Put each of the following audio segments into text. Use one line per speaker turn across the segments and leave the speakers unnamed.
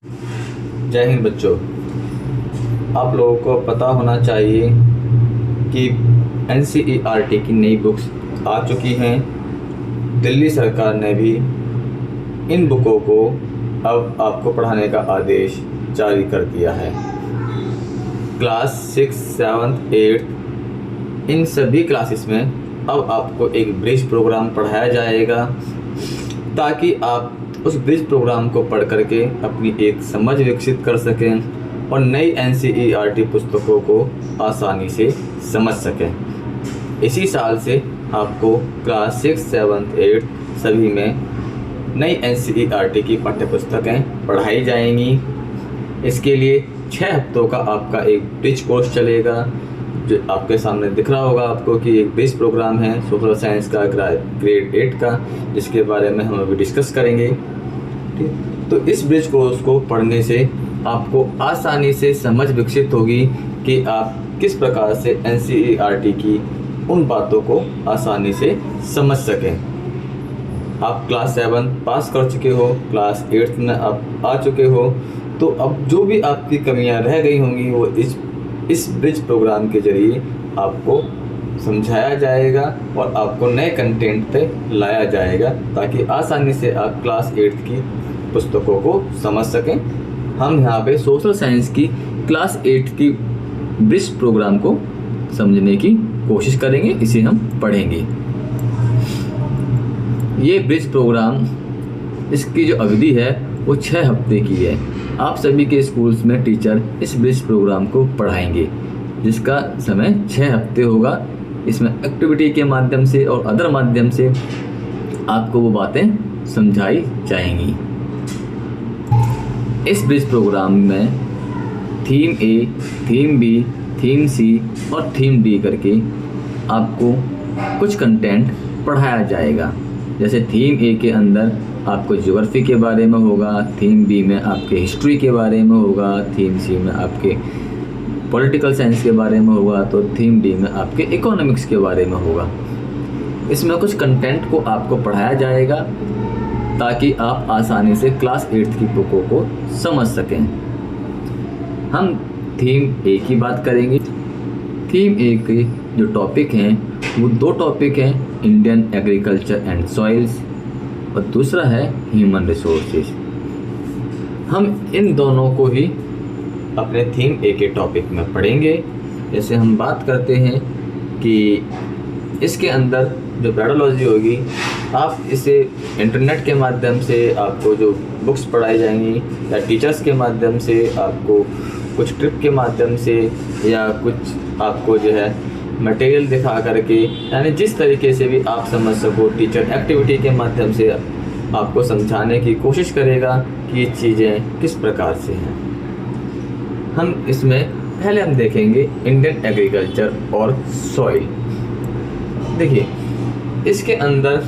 जय हिंद बच्चों। आप लोगों को पता होना चाहिए कि NCERT की नई बुक्स आ चुकी हैं। दिल्ली सरकार ने भी इन बुकों को अब आपको पढ़ाने का आदेश जारी कर दिया है। क्लास 6, 7, 8 इन सभी क्लासेस में अब आपको एक ब्रिज प्रोग्राम पढ़ाया जाएगा ताकि आप उस ब्रिज प्रोग्राम को पढ़ करके अपनी एक समझ विकसित कर सकें और नई NCERT पुस्तकों को आसानी से समझ सकें। इसी साल से आपको क्लास 6, 7, 8 सभी में नई NCERT की पाठ्यपुस्तकें पढ़ाई जाएंगी। इसके लिए 6 हफ्तों का आपका एक ब्रिज कोर्स चलेगा, जो आपके सामने दिख रहा होगा आपको कि एक ब्रिज प्रोग्राम है सोशल साइंस का ग्रेड 8 का, जिसके बारे में हम अभी डिस्कस करेंगे। ठीक, तो इस ब्रिज कोर्स को पढ़ने से आपको आसानी से समझ विकसित होगी कि आप किस प्रकार से NCERT की उन बातों को आसानी से समझ सकें। आप क्लास 7 पास कर चुके हो, क्लास 8 में आप आ चुके हो, तो अब जो भी आपकी कमियां रह गई होंगी वो इस ब्रिज प्रोग्राम के जरिए आपको समझाया जाएगा और आपको नए कंटेंट पे लाया जाएगा ताकि आसानी से आप क्लास 8 की पुस्तकों को समझ सकें। हम यहाँ पे सोशल साइंस की क्लास 8 की ब्रिज प्रोग्राम को समझने की कोशिश करेंगे, इसे हम पढ़ेंगे। ये ब्रिज प्रोग्राम, इसकी जो अवधि है वो 6 हफ्ते की है। आप सभी के स्कूल्स में टीचर इस ब्रिज प्रोग्राम को पढ़ाएंगे, जिसका समय 6 हफ्ते होगा। इसमें एक्टिविटी के माध्यम से और अदर माध्यम से आपको वो बातें समझाई जाएंगी। इस ब्रिज प्रोग्राम में theme A, theme B, theme C और थीम D करके आपको कुछ कंटेंट पढ़ाया जाएगा। जैसे थीम A के अंदर आपको ज्योग्राफी के बारे में होगा, थीम B में आपके हिस्ट्री के बारे में होगा, थीम C में आपके पॉलिटिकल साइंस के बारे में होगा, तो थीम D में आपके इकोनॉमिक्स के बारे में होगा। इसमें कुछ कंटेंट को आपको पढ़ाया जाएगा ताकि आप आसानी से क्लास 8 की बुकों को समझ सकें। हम थीम A की बात करेंगे। थीम A के जो टॉपिक हैं वो 2 टॉपिक हैं, इंडियन एग्रीकल्चर एंड सॉइल्स और दूसरा है ह्यूमन रिसोर्सेज। हम इन दोनों को ही अपने थीम A के टॉपिक में पढ़ेंगे। जैसे हम बात करते हैं कि इसके अंदर जो पेडोलॉजी होगी, आप इसे इंटरनेट के माध्यम से आपको जो बुक्स पढ़ाई जाएंगी या टीचर्स के माध्यम से आपको कुछ ट्रिप के माध्यम से या कुछ आपको जो है मटेरियल दिखा करके, यानी जिस तरीके से भी आप समझ सको, टीचर एक्टिविटी के माध्यम से आपको समझाने की कोशिश करेगा कि ये चीज़ें किस प्रकार से हैं। हम इसमें पहले हम देखेंगे इंडियन एग्रीकल्चर और सॉइल। देखिए, इसके अंदर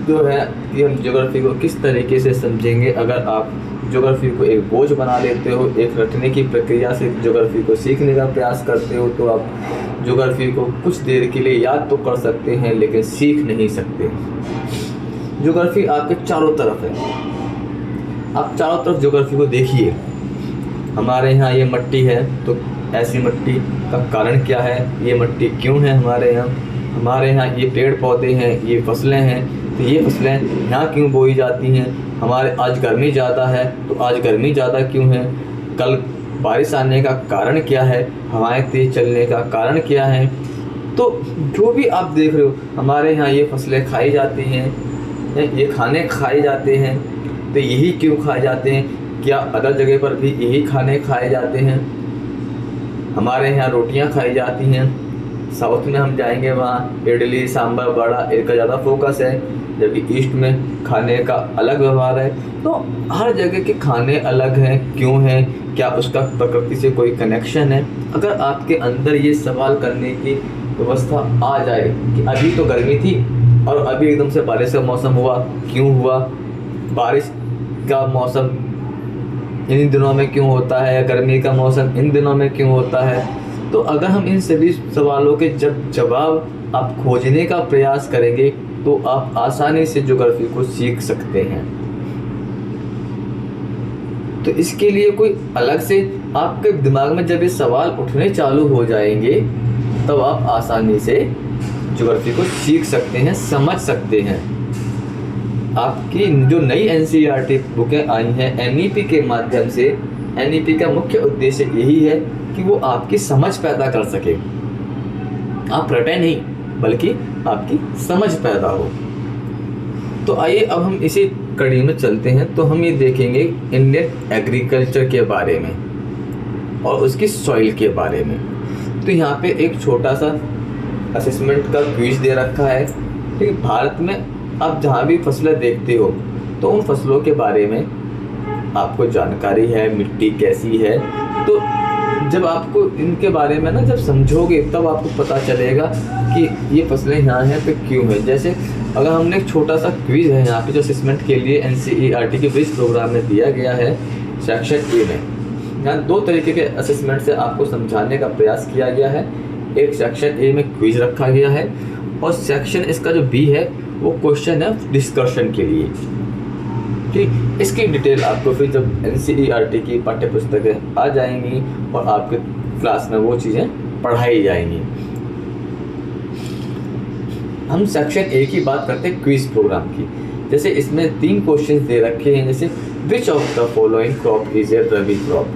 जो है कि हम ज्योग्राफी को किस तरीके से समझेंगे। अगर आप ज्योग्राफी को एक बोझ बना लेते हो, एक रटने की प्रक्रिया से ज्योग्राफी को सीखने का प्रयास करते हो, तो आप ज्योग्राफी को कुछ देर के लिए याद तो कर सकते हैं लेकिन सीख नहीं सकते। ज्योग्राफी आपके चारों तरफ है, आप चारों तरफ ज्योग्राफी को देखिए। हमारे यहाँ ये मिट्टी है, तो ऐसी मिट्टी का कारण क्या है, ये मिट्टी क्यों है हमारे यहाँ ये पेड़ पौधे हैं, ये फसलें हैं, तो ये फसलें यहाँ क्यों बोई जाती हैं। हमारे आज गर्मी ज़्यादा है, तो आज गर्मी ज़्यादा क्यों है, कल बारिश आने का कारण क्या है, हवाएं तेज़ चलने का कारण क्या है। तो जो भी आप देख रहे हो, हमारे यहाँ ये फसलें खाई जाती हैं, ये खाने खाए जाते हैं, तो यही क्यों खाए जाते हैं, क्या अदर जगह पर भी यही खाने खाए जाते हैं। हमारे यहाँ रोटियाँ खाई जाती हैं, साउथ में हम जाएंगे वहाँ इडली सांभर वड़ा इनका ज़्यादा फोकस है, जबकि ईस्ट में खाने का अलग व्यवहार है। तो हर जगह के खाने अलग हैं, क्यों हैं, क्या उसका प्रकृति से कोई कनेक्शन है। अगर आपके अंदर ये सवाल करने की व्यवस्था आ जाए कि अभी तो गर्मी थी और अभी एकदम से बारिश का मौसम हुआ, क्यों हुआ, बारिश का मौसम इन दिनों में क्यों होता है या गर्मी का मौसम इन दिनों में क्यों होता है, तो अगर हम इन सभी सवालों के जब जवाब आप खोजने का प्रयास करेंगे तो आप आसानी से ज्योग्राफी को सीख सकते हैं। तो इसके लिए कोई अलग से आपके दिमाग में जब ये सवाल उठने चालू हो जाएंगे तब आप आसानी से ज्योग्राफी को सीख सकते हैं, समझ सकते हैं। आपकी जो नई NCERT बुकें आई हैं NEP के माध्यम से, NEP का मुख्य उद्देश्य यही है कि वो आपकी समझ पैदा कर सके। आप रटे नहीं, बल्कि आपकी समझ पैदा हो। तो आइए अब हम इसी कड़ी में चलते हैं। तो हम ये देखेंगे इंडियन एग्रीकल्चर के बारे में और उसकी सॉइल के बारे में। तो यहाँ पे एक छोटा सा असेसमेंट का क्विज दे रखा है। ठीक है, भारत में आप जहाँ भी फसलें देखते हो तो उन फसलों के बारे में आपको जानकारी है, मिट्टी कैसी है। तो जब आपको इनके बारे में ना जब समझोगे तब आपको पता चलेगा कि ये फसलें यहाँ हैं तो क्यों है। जैसे अगर हमने एक छोटा सा क्विज है यहाँ पे जो असेसमेंट के लिए NCERT के ब्रिज प्रोग्राम में दिया गया है सेक्शन A में। यहाँ दो तरीके के असेसमेंट से आपको समझाने का प्रयास किया गया है। एक सेक्शन A में क्विज रखा गया है और सेक्शन इसका जो B है वो क्वेश्चन है डिस्कशन के लिए। ठीक, इसकी डिटेल आपको फिर जब NCERT की पाठ्य पुस्तकें आ जाएंगी और आपके क्लास में वो चीज़ें पढ़ाई जाएंगी। हम सेक्शन A की बात करते हैं क्विज प्रोग्राम की। जैसे इसमें 3 क्वेश्चन दे रखे हैं, जैसे which of the following crop is a rabi crop,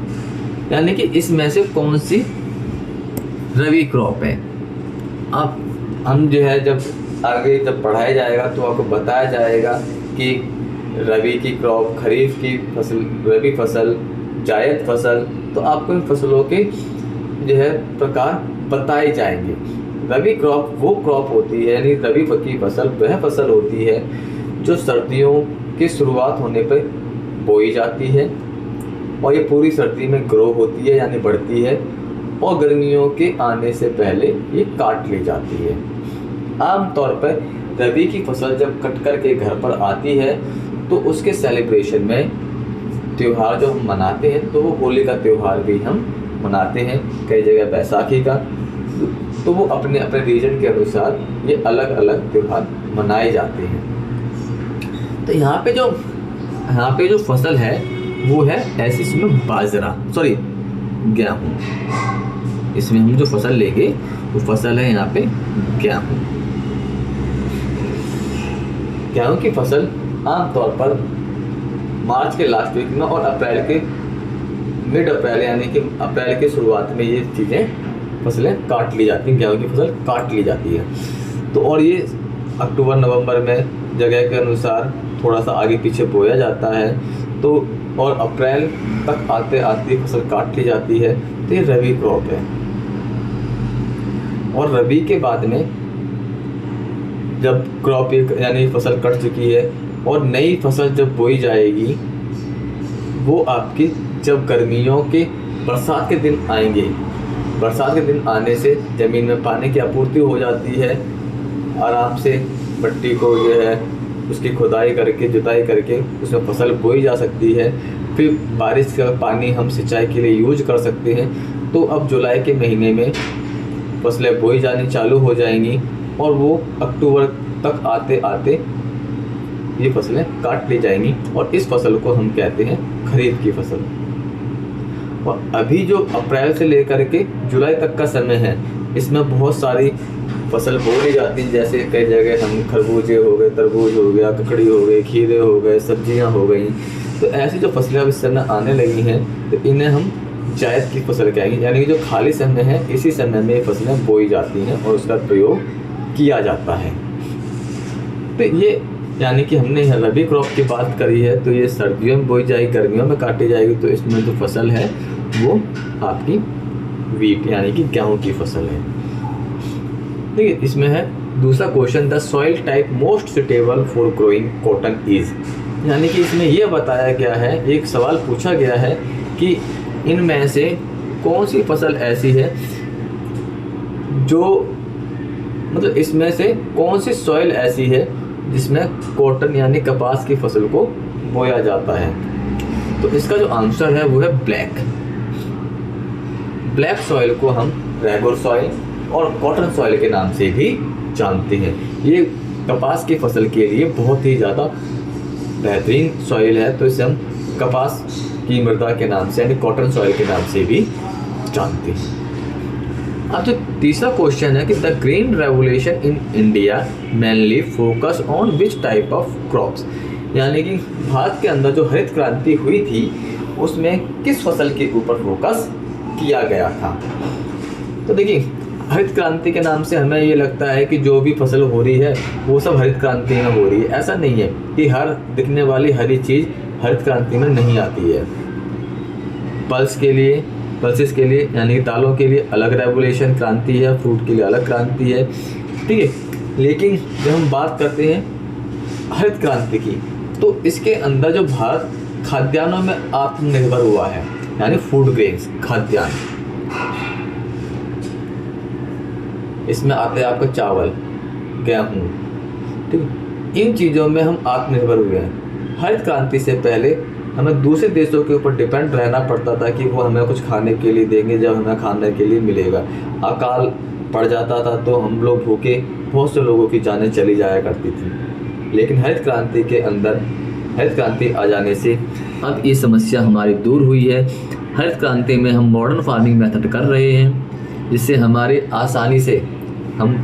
यानी कि इसमें से कौन सी रबी क्रॉप है। अब हम जो है जब आगे जब पढ़ाया जाएगा तो आपको बताया जाएगा कि रबी की क्रॉप, खरीफ की फसल, रबी फसल, जायद फसल, तो आपको इन फसलों के जो है प्रकार बताए जाएंगे। रबी क्रॉप वो क्रॉप होती है, यानी रबी की फसल वह फसल होती है जो सर्दियों की शुरुआत होने पर बोई जाती है और ये पूरी सर्दी में ग्रो होती है यानी बढ़ती है और गर्मियों के आने से पहले ये काट ली जाती है। आमतौर पर रबी की फसल जब कट कर के घर पर आती है तो उसके सेलिब्रेशन में त्यौहार जो हम मनाते हैं तो वो होली का त्यौहार भी हम मनाते हैं, कई जगह बैसाखी का। तो वो अपने अपने रीजन के अनुसार ये अलग अलग त्यौहार मनाए जाते हैं। तो यहाँ पे जो फसल है वो है ऐसी, इसमें बाजरा, सॉरी गेहूँ, इसमें हम जो फसल लेंगे वो फसल है यहाँ पे गेहूँ। गेहूँ की फसल आमतौर पर मार्च के लास्ट वीक में और अप्रैल के मिड अप्रैल यानी कि अप्रैल के शुरुआत में ये चीज़ें फसलें काट ली जाती हैं, गेहूँ की फसल काट ली जाती है। तो और ये अक्टूबर नवंबर में जगह के अनुसार थोड़ा सा आगे पीछे बोया जाता है। तो और अप्रैल तक आते आते फसल काट ली जाती है। तो ये रबी क्रॉप है। और रबी के बाद में जब क्रॉप यानी फसल कट चुकी है और नई फसल जब बोई जाएगी वो आपकी जब गर्मियों के बरसात के दिन आएंगे। बरसात के दिन आने से ज़मीन में पानी की आपूर्ति हो जाती है, आराम से मिट्टी को जो है उसकी खुदाई करके जुताई करके उसमें फसल बोई जा सकती है। फिर बारिश का पानी हम सिंचाई के लिए यूज कर सकते हैं। तो अब जुलाई के महीने में फसलें बोई जानी चालू हो जाएंगी और वो अक्टूबर तक आते आते ये फसलें काट ली जाएंगी और इस फसल को हम कहते हैं खरीफ की फसल। और अभी जो अप्रैल से लेकर के जुलाई तक का समय है इसमें बहुत सारी फसल बोई जाती है। जैसे कई जगह हम खरबूजे हो गए, तरबूज हो गया, ककड़ी हो गई, खीरे हो गए, सब्जियां हो गई। तो ऐसी जो फसलें अब इस समय आने लगी हैं तो इन्हें हम जायद की फसल कहेंगे, यानी कि जो खाली समय है इसी समय में ये फसलें बोई जाती हैं और उसका प्रयोग किया जाता है। तो ये यानी कि हमने रबी क्रॉप की बात करी है तो ये सर्दियों में बोई जाएगी, गर्मियों में काटी जाएगी। तो इसमें जो फसल है वो आपकी वीट यानी कि गेहूँ की फसल है। ठीक है, इसमें है दूसरा question, the soil type most suitable for growing cotton is, यानी कि इसमें यह बताया गया है, एक सवाल पूछा गया है कि इनमें से कौन सी फसल ऐसी है जो मतलब इसमें से कौन सी सॉइल ऐसी है जिसमें कॉटन यानी कपास की फसल को बोया जाता है। तो इसका जो आंसर है वो है ब्लैक सॉइल को हम रेगुलर सॉइल और कॉटन सॉइल के नाम से भी जानते हैं। ये कपास की फसल के लिए बहुत ही ज़्यादा बेहतरीन सॉइल है। तो इसे हम कपास की मृदा के नाम से यानी कॉटन सॉइल के नाम से भी जानते हैं। अब जो तीसरा क्वेश्चन है कि the green revolution in India mainly focus on which type of crops, यानी कि भारत के अंदर जो हरित क्रांति हुई थी उसमें किस फसल के ऊपर फोकस किया गया था। तो देखिए, हरित क्रांति के नाम से हमें ये लगता है कि जो भी फसल हो रही है वो सब हरित क्रांति में हो रही है। ऐसा नहीं है कि हर दिखने वाली हरी चीज़ हरित क्रांति में नहीं आती है। पल्सेस के लिए यानी कि दालों के लिए अलग रेवोल्यूशन क्रांति है, फ्रूट के लिए अलग क्रांति है, ठीक है। लेकिन जब हम बात करते हैं हरित क्रांति की, तो इसके अंदर जो भारत खाद्यान्नों में आत्मनिर्भर हुआ है, यानी फूड ग्रेन्स, खाद्यान्न, इसमें आते हैं आपका चावल, गेहूँ, ठीक है। इन चीज़ों में हम आत्मनिर्भर हुए हैं। हरित क्रांति से पहले हमें दूसरे देशों के ऊपर डिपेंड रहना पड़ता था कि वो हमें कुछ खाने के लिए देंगे, जब हमें खाने के लिए मिलेगा। अकाल पड़ जाता था तो हम लोग भूखे, बहुत से लोगों की जानें चली जाया करती थी। लेकिन हरित क्रांति आ जाने से अब ये समस्या हमारी दूर हुई है। हरित क्रांति में हम मॉडर्न फार्मिंग मेथड कर रहे हैं, जिससे हमारे आसानी से हम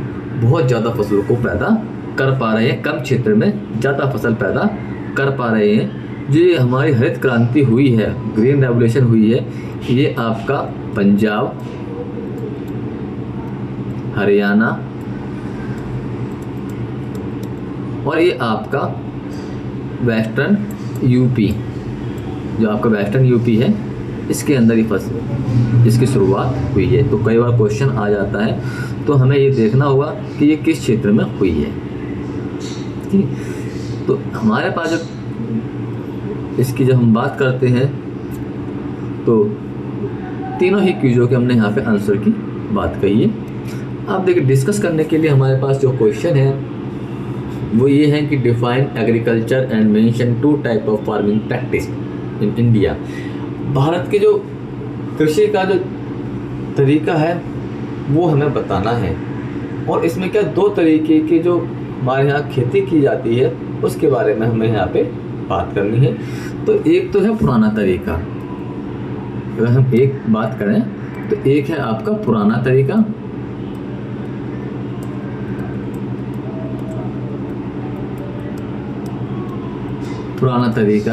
बहुत ज़्यादा फसलों को पैदा कर पा रहे हैं, कम क्षेत्र में ज़्यादा फसल पैदा कर पा रहे हैं। जो ये हमारी हरित क्रांति हुई है, ग्रीन रेवोल्यूशन हुई है, ये आपका पंजाब, हरियाणा और ये आपका वेस्टर्न यूपी, जो आपका वेस्टर्न यूपी है, इसके अंदर ही इसकी शुरुआत हुई है। तो कई बार क्वेश्चन आ जाता है, तो हमें ये देखना होगा कि ये किस क्षेत्र में हुई है, ठीक। तो हमारे पास जो इसकी जब हम बात करते हैं तो तीनों ही क्विज़ों के हमने यहाँ पे आंसर की बात कही है। अब देखिए, डिस्कस करने के लिए हमारे पास जो क्वेश्चन है वो ये है कि define agriculture and mention 2 type of farming practice in India. Bharat के जो कृषि का जो तरीका है वो हमें बताना है, और इसमें क्या 2 तरीके की जो हमारे यहाँ खेती की जाती है उसके बारे में हमें यहाँ पे बात करनी है। तो एक तो है पुराना तरीका, अगर हम एक बात करें तो एक है आपका पुराना तरीका,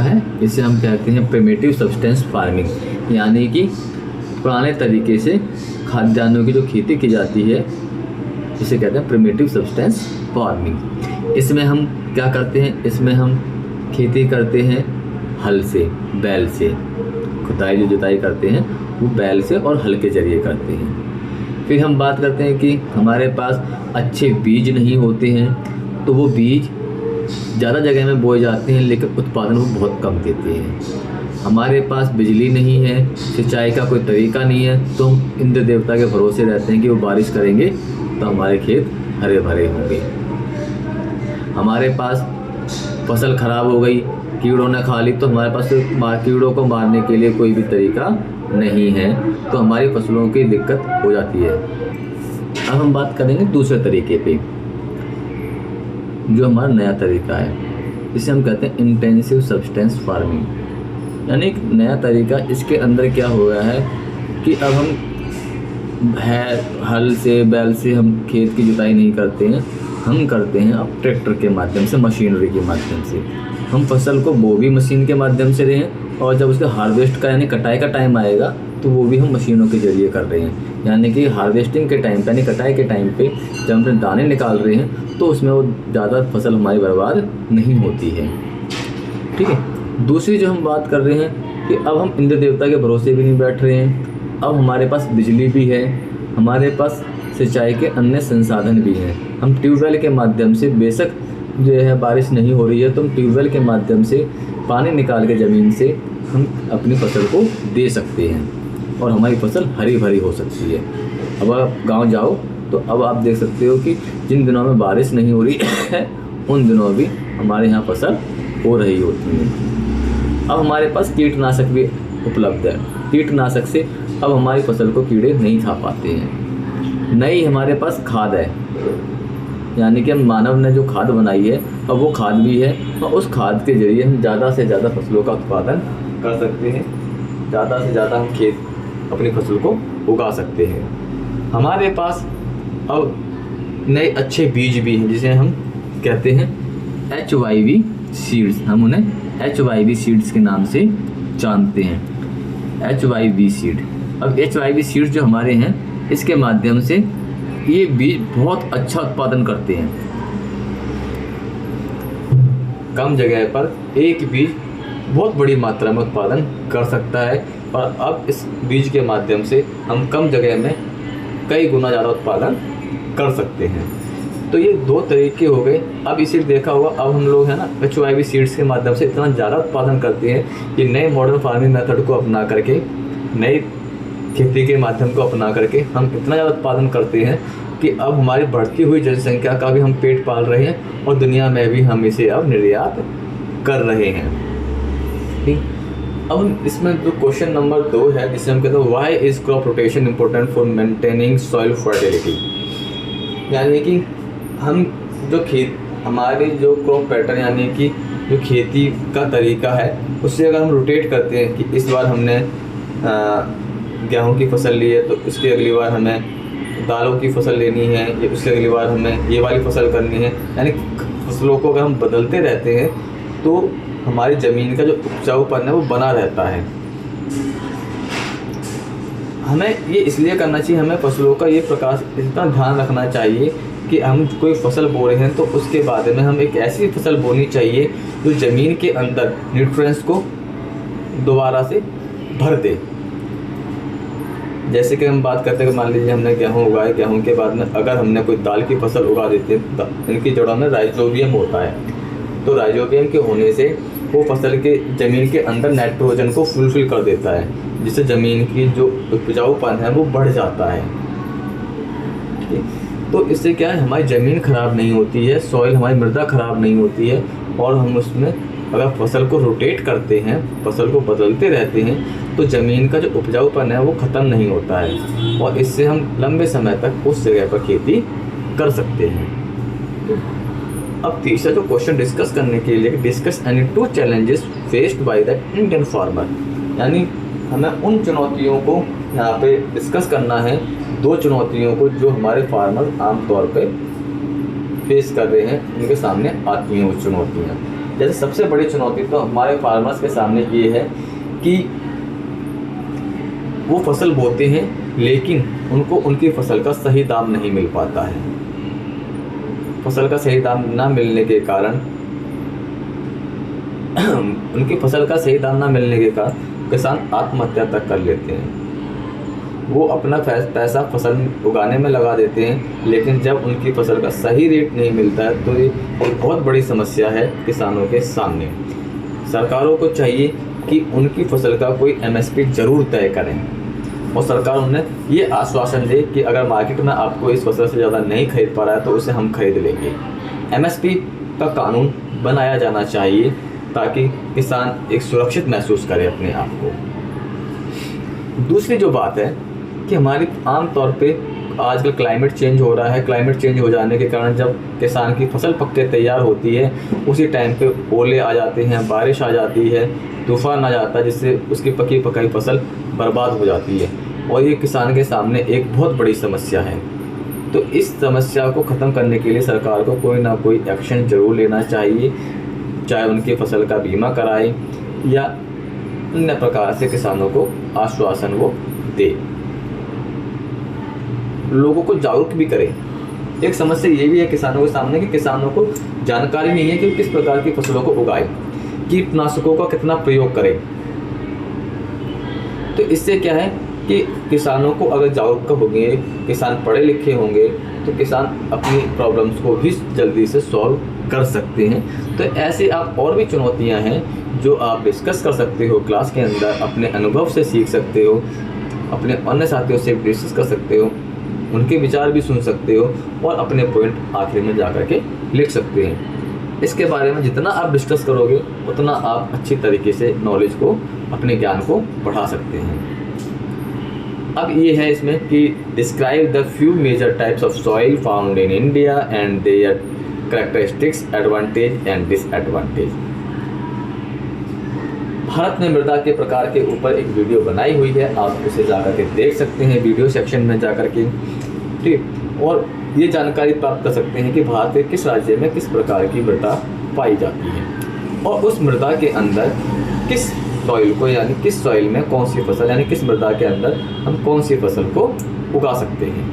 है, इसे हम कहते हैं प्रिमिटिव सब्सटेंस फार्मिंग, यानी कि पुराने तरीके से खाद्यान्नों की जो खेती की जाती है इसे कहते हैं प्रिमिटिव सब्सटेंस फार्मिंग। इसमें हम क्या करते हैं, इसमें हम खेती करते हैं हल से, बैल से, खुदाई जो जुताई करते हैं वो बैल से और हल के जरिए करते हैं। फिर हम बात करते हैं कि हमारे पास अच्छे बीज नहीं होते हैं, तो वो बीज ज़्यादा जगह में बोए जाते हैं लेकिन उत्पादन वो बहुत कम देते हैं। हमारे पास बिजली नहीं है, सिंचाई का कोई तरीका नहीं है, तो हम इंद्र देवता के भरोसे रहते हैं कि वो बारिश करेंगे तो हमारे खेत हरे भरे होंगे। हमारे पास फसल खराब हो गई, कीड़ों ने खा ली, तो हमारे पास कीड़ों को मारने के लिए कोई भी तरीका नहीं है, तो हमारी फसलों की दिक्कत हो जाती है। अब हम बात करेंगे दूसरे तरीके पे, जो हमारा नया तरीका है, इसे हम कहते हैं इंटेंसिव सब्सटेंस फार्मिंग, यानी एक नया तरीका। इसके अंदर क्या हो गया है कि अब हम हल से, बैल से हम खेत की जुताई नहीं करते हैं, हम करते हैं अब ट्रैक्टर के माध्यम से, मशीनरी के माध्यम से। हम फसल को बो भी मशीन के माध्यम से रहे हैं, और जब उसका हार्वेस्ट का यानी कटाई का टाइम आएगा तो वो भी हम मशीनों के जरिए कर रहे हैं। यानी कि हार्वेस्टिंग के टाइम पे यानी कटाई के टाइम पे जब हम अपने दाने निकाल रहे हैं तो उसमें वो ज़्यादा फसल हमारी बर्बाद नहीं होती है, ठीक है। दूसरी जो हम बात कर रहे हैं कि अब हम इंद्र देवता के भरोसे भी नहीं बैठ रहे हैं, अब हमारे पास बिजली भी है, हमारे पास सिंचाई के अन्य संसाधन भी हैं। हम ट्यूबवेल के माध्यम से, बेशक जो है बारिश नहीं हो रही है तो हम ट्यूबवेल के माध्यम से पानी निकाल के ज़मीन से हम अपनी फसल को दे सकते हैं और हमारी फसल हरी भरी हो सकती है। अब आप गांव जाओ तो अब आप देख सकते हो कि जिन दिनों में बारिश नहीं हो रही है उन दिनों भी हमारे यहाँ फसल हो रही होती है। अब हमारे पास कीटनाशक भी उपलब्ध है, कीटनाशक से अब हमारी फसल को कीड़े नहीं खा पाते हैं। नई हमारे पास खाद है, यानी कि हम मानव ने जो खाद बनाई है अब वो खाद भी है, और उस खाद के जरिए हम ज़्यादा से ज़्यादा फसलों का उत्पादन कर सकते हैं। ज़्यादा से ज़्यादा हम खेत अपनी फसल को उगा सकते हैं। हमारे पास अब नए अच्छे बीज भी हैं जिसे हम कहते हैं HYV सीड्स। हम उन्हें HYV सीड्स के नाम से जानते हैं, HYV सीड। अब HYV सीड्स जो हमारे हैं, इसके माध्यम से ये बीज बहुत अच्छा उत्पादन करते हैं। कम जगह पर एक बीज बहुत बड़ी मात्रा में उत्पादन कर सकता है, और अब इस बीज के माध्यम से हम कम जगह में कई गुना ज़्यादा उत्पादन कर सकते हैं। तो ये दो तरीके हो गए। अब इसे देखा होगा, अब हम लोग है ना HYV सीड्स के माध्यम से इतना ज़्यादा उत्पादन करते हैं कि नए मॉडर्न फार्मिंग मेथड को अपना करके, नई खेती के माध्यम को अपना करके हम इतना ज़्यादा उत्पादन करते हैं कि अब हमारी बढ़ती हुई जनसंख्या का भी हम पेट पाल रहे हैं और दुनिया में भी हम इसे अब निर्यात कर रहे हैं। ठीक, अब इसमें जो क्वेश्चन नंबर 2 है, जिसे हम कहते हैं why is crop rotation important for maintaining soil fertility. यानी कि हम जो हमारी जो क्रॉप पैटर्न यानी कि जो खेती का तरीका है, उससे अगर हम रोटेट करते हैं कि इस बार हमने गेहूं की फसल ली है तो उसकी अगली बार हमें दालों की फसल लेनी है, या उसकी अगली बार हमें ये वाली फसल करनी है, यानी फसलों को अगर हम बदलते रहते हैं तो हमारी ज़मीन का जो उपजाऊपन है वो बना रहता है। हमें ये इसलिए करना चाहिए, हमें फसलों का ये प्रकाश इतना ध्यान रखना चाहिए कि हम कोई फसल बो रहे हैं तो उसके बाद में हम एक ऐसी फसल बोनी चाहिए जो ज़मीन के अंदर न्यूट्रिएंट्स को दोबारा से भर दे। जैसे कि हम बात करते हैं, मान लीजिए हमने गेहूँ उगाए, गेहूँ के बाद में अगर हमने कोई दाल की फसल उगा देते हैं, इनकी जड़ों में राइजोबियम होता है, तो राइजोबियम के होने से वो फसल के ज़मीन के अंदर नाइट्रोजन को फुलफिल कर देता है, जिससे ज़मीन की जो उपजाऊपन है वो बढ़ जाता है। तो इससे क्या है, हमारी ज़मीन ख़राब नहीं होती है, सॉइल हमारी मृदा ख़राब नहीं होती है, और हम उसमें अगर फसल को रोटेट करते हैं, फसल को बदलते रहते हैं, तो ज़मीन का जो उपजाऊपन है वो ख़त्म नहीं होता है, और इससे हम लंबे समय तक उस जगह पर खेती कर सकते हैं। अब तीसरा जो क्वेश्चन डिस्कस करने के लिए, discuss any 2 challenges faced by the Indian farmer. यानी हमें उन चुनौतियों को यहाँ पे डिस्कस करना है, 2 चुनौतियों को जो हमारे फार्मर आमतौर पे फेस कर रहे हैं, उनके सामने आती हैं वो चुनौतियाँ। जैसे सबसे बड़ी चुनौती तो हमारे फार्मर्स के सामने ये है कि वो फसल बोते हैं लेकिन उनको उनकी फसल का सही दाम नहीं मिल पाता है। फसल का सही दाम ना मिलने के कारण उनकी फसल का सही दाम ना मिलने के कारण किसान आत्महत्या तक कर लेते हैं। वो अपना पैसा फसल उगाने में लगा देते हैं, लेकिन जब उनकी फसल का सही रेट नहीं मिलता है तो ये एक बहुत बड़ी समस्या है किसानों के सामने। सरकारों को चाहिए कि उनकी फसल का कोई MSP ज़रूर तय करें, और सरकार उन्हें ये आश्वासन दे कि अगर मार्केट में आपको इस फसल से ज़्यादा नहीं खरीद पा रहा है तो उसे हम खरीद लेंगे। MSP का कानून बनाया जाना चाहिए ताकि किसान एक सुरक्षित महसूस करे अपने आप को। दूसरी जो बात है कि हमारी आम तौर पे आजकल क्लाइमेट चेंज हो रहा है। क्लाइमेट चेंज हो जाने के कारण जब किसान की फसल पक के तैयार होती है, उसी टाइम पे ओले आ जाते हैं, बारिश आ जाती है, तूफान आ जाता है, जिससे उसकी पकी पकाई फसल बर्बाद हो जाती है, और ये किसान के सामने एक बहुत बड़ी समस्या है। तो इस समस्या को ख़त्म करने के लिए सरकार को कोई ना कोई एक्शन ज़रूर लेना चाहिए, चाहे उनकी फसल का बीमा कराए या अन्य प्रकार से किसानों को आश्वासन वो दे, लोगों को जागरूक भी करे। एक समस्या ये भी है किसानों के सामने कि किसानों को जानकारी नहीं है कि किस प्रकार की फसलों को उगाए, कीटनाशकों का कितना प्रयोग करें। तो इससे क्या है कि किसानों को अगर जागरूक होंगे, किसान पढ़े लिखे होंगे, तो किसान अपनी प्रॉब्लम्स को भी जल्दी से सॉल्व कर सकते हैं। तो ऐसे आप और भी चुनौतियां हैं जो आप डिस्कस कर सकते हो क्लास के अंदर, अपने अनुभव से सीख सकते हो, अपने अन्य साथियों से डिस्कस कर सकते हो, उनके विचार भी सुन सकते हो, और अपने पॉइंट आखिर में जा कर के लिख सकते हैं। इसके बारे में जितना आप डिस्कस करोगे उतना आप अच्छी तरीके से नॉलेज को, अपने ज्ञान को बढ़ा सकते हैं। अब ये है इसमें कि describe the few major types of soil found in India and their characteristics, advantage and disadvantage. भारत में मृदा के प्रकार के ऊपर एक वीडियो बनाई हुई है, आप उसे जाकर के देख सकते हैं वीडियो सेक्शन में जाकर के, ठीक। और ये जानकारी प्राप्त कर सकते हैं कि भारत के किस राज्य में किस प्रकार की मृदा पाई जाती है और उस मृदा के अंदर किस सॉइल को, यानी किस सॉइल में कौन सी फसल, यानी किस मृदा के अंदर हम कौन सी फसल को उगा सकते हैं।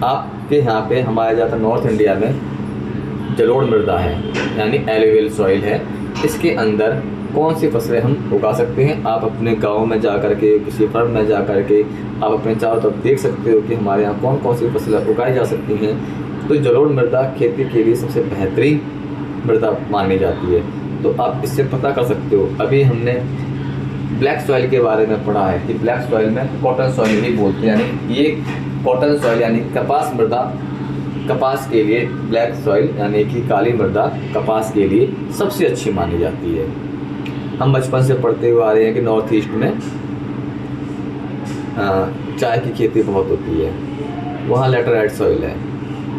आपके यहाँ पे हमारे ज़्यादातर नॉर्थ इंडिया में जलोढ़ मृदा है, यानी एलुवियल सॉइल है, इसके अंदर कौन सी फसलें हम उगा सकते हैं। आप अपने गांव में जा कर के, किसी फर्म में जा कर के आप अपने चारों तरफ देख सकते हो कि हमारे यहाँ कौन कौन सी फसलें उगाई जा सकती हैं। तो जलोढ़ मृदा खेती के लिए सबसे बेहतरीन मृदा मानी जाती है, तो आप इससे पता कर सकते हो। अभी हमने ब्लैक सॉइल के बारे में पढ़ा है कि ब्लैक सॉइल में कॉटन सॉइल ही बोलते हैं, यानी ये कॉटन सॉइल यानी कपास मृदा, कपास के लिए ब्लैक सॉइल यानी कि काली मृदा कपास के लिए सबसे अच्छी मानी जाती है। हम बचपन से पढ़ते हुए आ रहे हैं कि नॉर्थ ईस्ट में चाय की खेती बहुत होती है, वहाँ लेटराइट सॉइल है,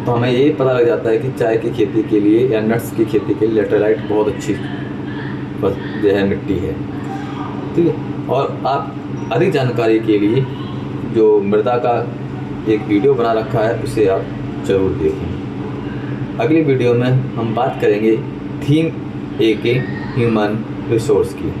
तो हमें ये पता लग जाता है कि चाय की खेती के लिए या नट्स की खेती के लिए लेटराइट बहुत अच्छी जो है मिट्टी है, ठीक है। और आप अधिक जानकारी के लिए जो मृदा का एक वीडियो बना रखा है उसे आप ज़रूर देखें। अगली वीडियो में हम बात करेंगे थीम ए के ह्यूमन रिसोर्स की।